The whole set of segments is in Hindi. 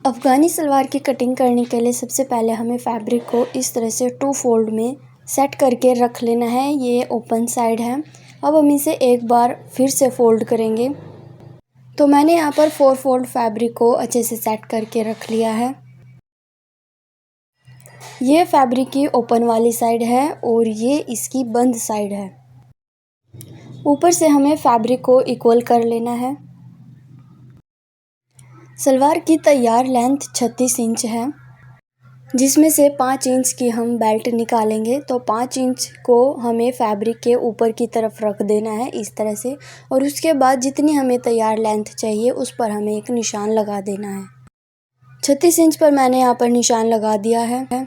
अफ़गानी सलवार की कटिंग करने के लिए सबसे पहले हमें फैब्रिक को इस तरह से 2 फोल्ड में सेट करके रख लेना है। ये ओपन साइड है। अब हम इसे एक बार फिर से फ़ोल्ड करेंगे। तो मैंने यहाँ पर 4 फोल्ड फैब्रिक को अच्छे से सेट करके रख लिया है। ये फैब्रिक की ओपन वाली साइड है और ये इसकी बंद साइड है। ऊपर से हमें फैब्रिक को इक्वल कर लेना है। सलवार की तैयार लेंथ 36 इंच है, जिसमें से 5 इंच की हम बेल्ट निकालेंगे। तो 5 इंच को हमें फैब्रिक के ऊपर की तरफ रख देना है इस तरह से, और उसके बाद जितनी हमें तैयार लेंथ चाहिए उस पर हमें एक निशान लगा देना है। 36 इंच पर मैंने यहाँ पर निशान लगा दिया है।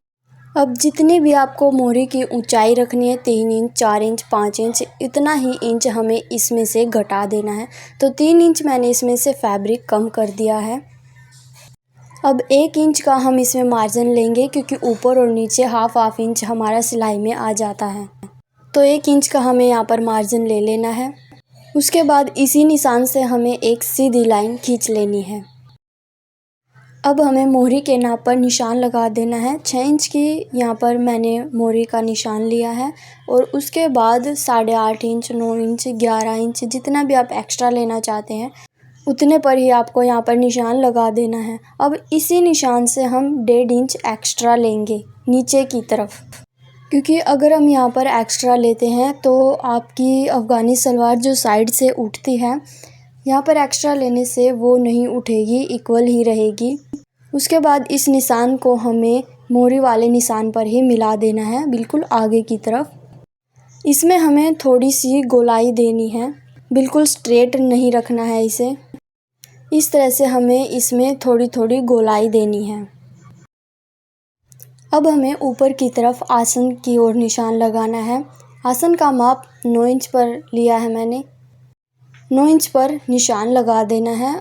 अब जितनी भी आपको मोहरी की ऊंचाई रखनी है, 3 इंच, 4 इंच, 5 इंच, इतना ही इंच हमें इसमें से घटा देना है। तो 3 इंच मैंने इसमें से फैब्रिक कम कर दिया है। अब 1 इंच का हम इसमें मार्जिन लेंगे, क्योंकि ऊपर और नीचे हाफ इंच हमारा सिलाई में आ जाता है। तो 1 इंच का हमें यहाँ पर मार्जिन ले लेना है। उसके बाद इसी निशान से हमें एक सीधी लाइन खींच लेनी है। अब हमें मोहरी के नाप पर निशान लगा देना है। 6 इंच की यहाँ पर मैंने मोहरी का निशान लिया है, और उसके बाद 8.5 इंच, 9 इंच, 11 इंच, जितना भी आप एक्स्ट्रा लेना चाहते हैं उतने पर ही आपको यहाँ पर निशान लगा देना है। अब इसी निशान से हम 1.5 इंच एक्स्ट्रा लेंगे नीचे की तरफ, क्योंकि अगर हम यहाँ पर एक्स्ट्रा लेते हैं तो आपकी अफ़गानी सलवार जो साइड से उठती है, यहाँ पर एक्स्ट्रा लेने से वो नहीं उठेगी, इक्वल ही रहेगी। उसके बाद इस निशान को हमें मोहरी वाले निशान पर ही मिला देना है, बिल्कुल आगे की तरफ। इसमें हमें थोड़ी सी गोलाई देनी है, बिल्कुल स्ट्रेट नहीं रखना है इसे। इस तरह से हमें इसमें थोड़ी थोड़ी गोलाई देनी है। अब हमें ऊपर की तरफ आसन की ओर निशान लगाना है। आसन का माप 9 इंच पर लिया है मैंने। 9 इंच पर निशान लगा देना है,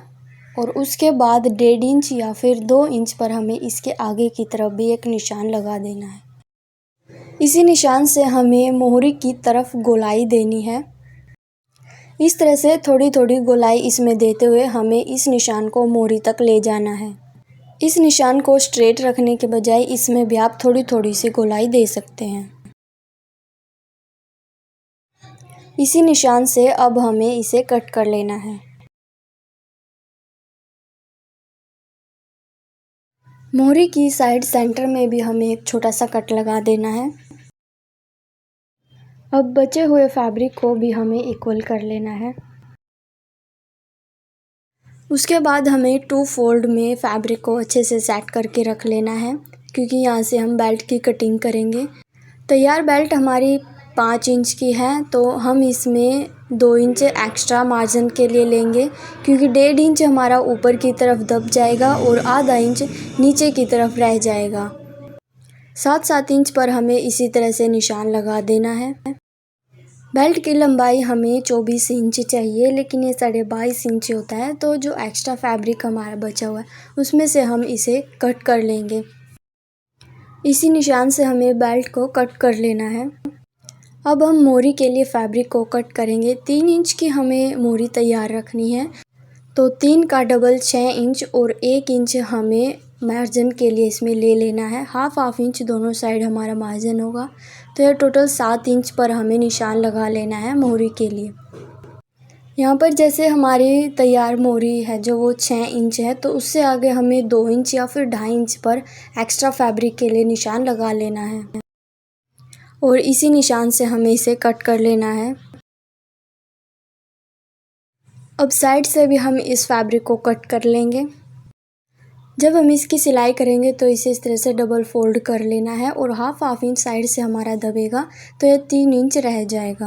और उसके बाद 1.5 इंच या फिर 2 इंच पर हमें इसके आगे की तरफ भी एक निशान लगा देना है। इसी निशान से हमें मोहरी की तरफ गोलाई देनी है। इस तरह से थोड़ी थोड़ी गोलाई इसमें देते हुए हमें इस निशान को मोहरी तक ले जाना है। इस निशान को स्ट्रेट रखने के बजाय इसमें भी आप थोड़ी थोड़ी सी गोलाई दे सकते हैं। इसी निशान से अब हमें इसे कट कर लेना है। मोहरी की साइड सेंटर में भी हमें एक छोटा सा कट लगा देना है। अब बचे हुए फैब्रिक को भी हमें इक्वल कर लेना है। उसके बाद हमें 2 फोल्ड में फैब्रिक को अच्छे से सेट करके रख लेना है, क्योंकि यहाँ से हम बेल्ट की कटिंग करेंगे। तैयार बेल्ट हमारी 5 इंच की है, तो हम इसमें 2 इंच एक्स्ट्रा मार्जिन के लिए लेंगे, क्योंकि 1.5 इंच हमारा ऊपर की तरफ दब जाएगा और आधा इंच नीचे की तरफ रह जाएगा। 7-7 इंच पर हमें इसी तरह से निशान लगा देना है। बेल्ट की लंबाई हमें 24 इंच चाहिए, लेकिन ये 22.5 इंच होता है। तो जो एक्स्ट्रा फैब्रिक हमारा बचा हुआ है उसमें से हम इसे कट कर लेंगे। इसी निशान से हमें बेल्ट को कट कर लेना है। अब हम मोहरी के लिए फैब्रिक को कट करेंगे। 3 इंच की हमें मोहरी तैयार रखनी है, तो 3 का डबल 6 इंच और 1 इंच हमें मार्जिन के लिए इसमें ले लेना है। हाफ इंच दोनों साइड हमारा मार्जिन होगा, तो यह टोटल 7 इंच पर हमें निशान लगा लेना है मोहरी के लिए। यहाँ पर जैसे हमारी तैयार मोहरी है जो वो 6 इंच है, तो उससे आगे हमें 2 इंच या फिर 2.5 इंच पर एक्स्ट्रा फैब्रिक के लिए निशान लगा लेना है, और इसी निशान से हमें इसे कट कर लेना है। अब साइड से भी हम इस फैब्रिक को कट कर लेंगे। जब हम इसकी सिलाई करेंगे तो इसे इस तरह से डबल फोल्ड कर लेना है, और हाफ इंच साइड से हमारा दबेगा, तो यह 3 इंच रह जाएगा।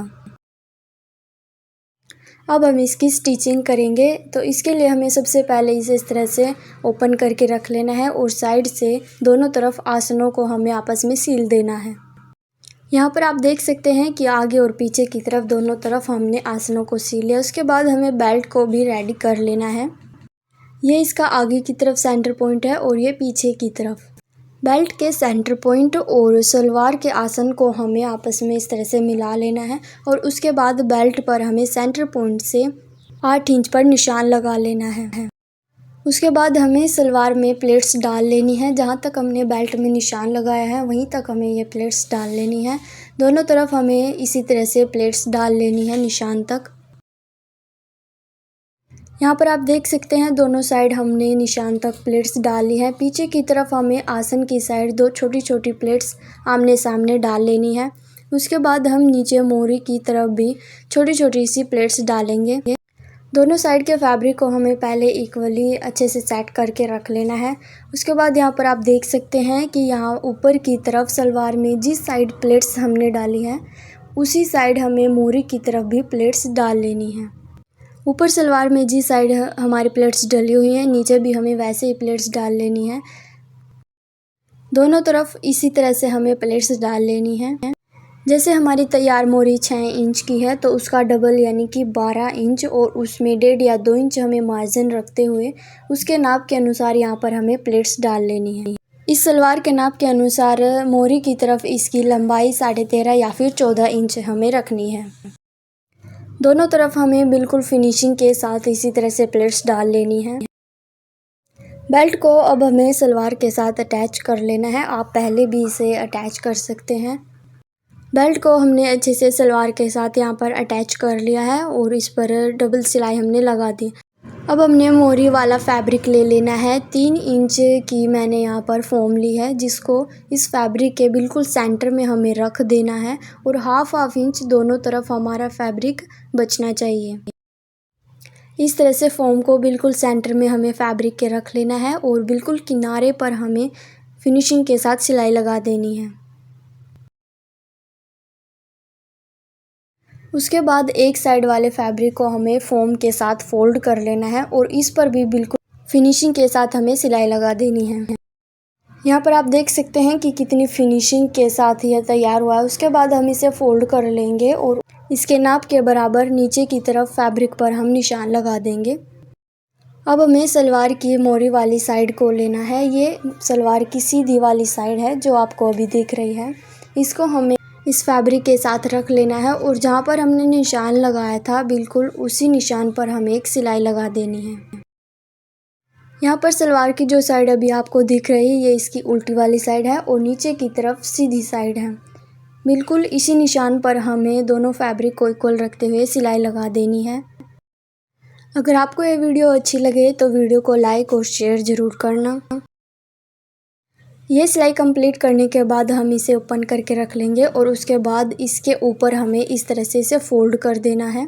अब हम इसकी स्टिचिंग करेंगे, तो इसके लिए हमें सबसे पहले इसे इस तरह से ओपन करके रख लेना है, और साइड से दोनों तरफ आसनों को हमें आपस में सील देना है। यहाँ पर आप देख सकते हैं कि आगे और पीछे की तरफ दोनों तरफ हमने आसनों को सील लिया। उसके बाद हमें बेल्ट को भी रेडी कर लेना है। ये इसका आगे की तरफ सेंटर पॉइंट है, और ये पीछे की तरफ। बेल्ट के सेंटर पॉइंट और सलवार के आसन को हमें आपस में इस तरह से मिला लेना है, और उसके बाद बेल्ट पर हमें सेंटर पॉइंट से 8 इंच पर निशान लगा लेना है। उसके बाद हमें सलवार में प्लेट्स डाल लेनी है। जहाँ तक हमने बेल्ट में निशान लगाया है वहीं तक हमें ये प्लेट्स डाल लेनी है। दोनों तरफ हमें इसी तरह से प्लेट्स डाल लेनी है निशान तक। यहाँ पर आप देख सकते हैं दोनों साइड हमने निशान तक प्लेट्स डाली है। पीछे की तरफ हमें आसन की साइड 2 छोटी छोटी प्लेट्स आमने सामने डाल लेनी है। उसके बाद हम नीचे मोहरी की तरफ भी छोटी छोटी सी प्लेट्स डालेंगे। दोनों साइड के फैब्रिक को हमें पहले इक्वली अच्छे से सेट करके रख लेना है। उसके बाद यहाँ पर आप देख सकते हैं कि यहाँ ऊपर की तरफ सलवार में जिस साइड प्लेट्स हमने डाली है उसी साइड हमें मोहरी की तरफ भी प्लेट्स डाल लेनी है। ऊपर सलवार में जिस साइड हमारी प्लेट्स डली हुई हैं नीचे भी हमें वैसे ही प्लेट्स डाल लेनी है। दोनों तरफ इसी तरह से हमें प्लेट्स डाल लेनी है। जैसे हमारी तैयार मोहरी 6 इंच की है तो उसका डबल यानी कि 12 इंच और उसमें 1.5 या 2 इंच हमें मार्जिन रखते हुए उसके नाप के अनुसार यहाँ पर हमें प्लेट्स डाल लेनी है। इस सलवार के नाप के अनुसार मोहरी की तरफ इसकी लंबाई 13.5 या फिर 14 इंच हमें रखनी है। दोनों तरफ हमें बिल्कुल फिनिशिंग के साथ इसी तरह से प्लेट्स डाल लेनी है। बेल्ट को अब हमें सलवार के साथ अटैच कर लेना है। आप पहले भी इसे अटैच कर सकते हैं। बेल्ट को हमने अच्छे से सलवार के साथ यहाँ पर अटैच कर लिया है और इस पर डबल सिलाई हमने लगा दी। अब हमने मोहरी वाला फैब्रिक ले लेना है। 3 इंच की मैंने यहाँ पर फोम ली है जिसको इस फैब्रिक के बिल्कुल सेंटर में हमें रख देना है और हाफ इंच दोनों तरफ हमारा फैब्रिक बचना चाहिए। इस तरह से फोम को बिल्कुल सेंटर में हमें फैब्रिक के रख लेना है और बिल्कुल किनारे पर हमें फिनिशिंग के साथ सिलाई लगा देनी है। उसके बाद एक साइड वाले फैब्रिक को हमें फोम के साथ फोल्ड कर लेना है और इस पर भी बिल्कुल फिनिशिंग के साथ हमें सिलाई लगा देनी है। यहाँ पर आप देख सकते हैं कि कितनी फिनिशिंग के साथ यह तैयार हुआ है। उसके बाद हम इसे फोल्ड कर लेंगे और इसके नाप के बराबर नीचे की तरफ फैब्रिक पर हम निशान लगा देंगे। अब हमें सलवार की मोहरी वाली साइड को लेना है। ये सलवार की सीधी वाली साइड है जो आपको अभी दिख रही है। इसको हमें इस फैब्रिक के साथ रख लेना है और जहाँ पर हमने निशान लगाया था बिल्कुल उसी निशान पर हमें एक सिलाई लगा देनी है। यहाँ पर सलवार की जो साइड अभी आपको दिख रही है ये इसकी उल्टी वाली साइड है और नीचे की तरफ सीधी साइड है। बिल्कुल इसी निशान पर हमें दोनों फैब्रिक को इक्वल रखते हुए सिलाई लगा देनी है। अगर आपको ये वीडियो अच्छी लगे तो वीडियो को लाइक और शेयर ज़रूर करना। ये सिलाई कंप्लीट करने के बाद हम इसे ओपन करके रख लेंगे और उसके बाद इसके ऊपर हमें इस तरह से इसे फोल्ड कर देना है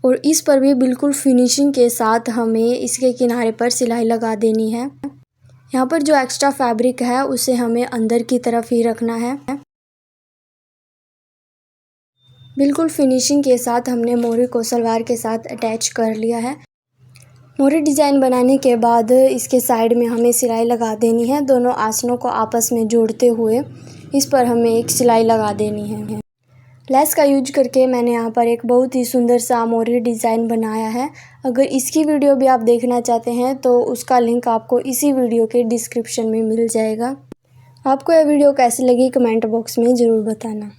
और इस पर भी बिल्कुल फिनिशिंग के साथ हमें इसके किनारे पर सिलाई लगा देनी है। यहाँ पर जो एक्स्ट्रा फैब्रिक है उसे हमें अंदर की तरफ ही रखना है। बिल्कुल फिनिशिंग के साथ हमने मोहरी को सलवार के साथ अटैच कर लिया है। मोहरी डिज़ाइन बनाने के बाद इसके साइड में हमें सिलाई लगा देनी है। दोनों आसनों को आपस में जोड़ते हुए इस पर हमें एक सिलाई लगा देनी है। लेस का यूज करके मैंने यहाँ पर एक बहुत ही सुंदर सा मोहरी डिज़ाइन बनाया है। अगर इसकी वीडियो भी आप देखना चाहते हैं तो उसका लिंक आपको इसी वीडियो के डिस्क्रिप्शन में मिल जाएगा। आपको यह वीडियो कैसी लगी कमेंट बॉक्स में ज़रूर बताना।